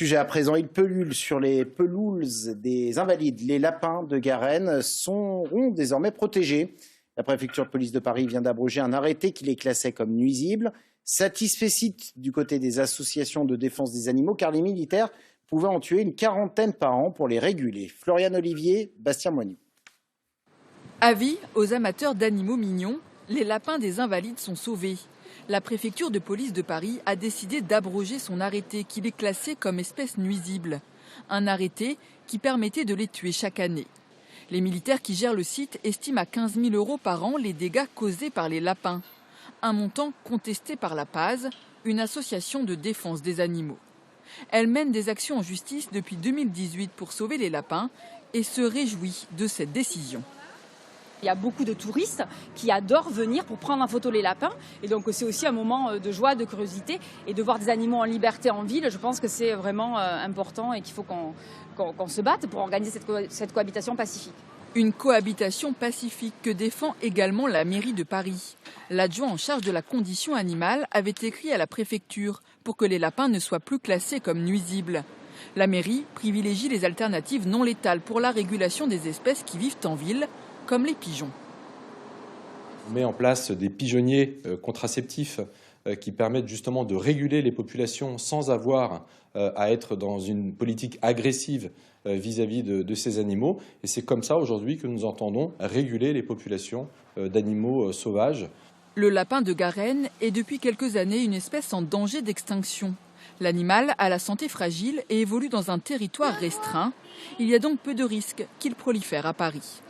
Sujet à présent, il pullule sur les pelouses des Invalides. Les lapins de Garennes seront désormais protégés. La préfecture de police de Paris vient d'abroger un arrêté qui les classait comme nuisibles. Satisfecit du côté des associations de défense des animaux, car les militaires pouvaient en tuer une quarantaine par an pour les réguler. Florian Olivier, Bastien Moignou. Avis aux amateurs d'animaux mignons, les lapins des Invalides sont sauvés. La préfecture de police de Paris a décidé d'abroger son arrêté qui les classait comme espèces nuisibles. Un arrêté qui permettait de les tuer chaque année. Les militaires qui gèrent le site estiment à 15 000 € par an les dégâts causés par les lapins. Un montant contesté par la PAZ, une association de défense des animaux. Elle mène des actions en justice depuis 2018 pour sauver les lapins et se réjouit de cette décision. Il y a beaucoup de touristes qui adorent venir pour prendre en photo les lapins. Et donc c'est aussi un moment de joie, de curiosité. Et de voir des animaux en liberté en ville, je pense que c'est vraiment important et qu'il faut qu'on se batte pour organiser cette cohabitation pacifique. Une cohabitation pacifique que défend également la mairie de Paris. L'adjoint en charge de la condition animale avait écrit à la préfecture pour que les lapins ne soient plus classés comme nuisibles. La mairie privilégie les alternatives non létales pour la régulation des espèces qui vivent en ville, comme les pigeons. On met en place des pigeonniers contraceptifs qui permettent justement de réguler les populations sans avoir à être dans une politique agressive vis-à-vis de ces animaux. Et c'est comme ça aujourd'hui que nous entendons réguler les populations d'animaux sauvages. Le lapin de Garennes est depuis quelques années une espèce en danger d'extinction. L'animal a la santé fragile et évolue dans un territoire restreint. Il y a donc peu de risques qu'il prolifère à Paris.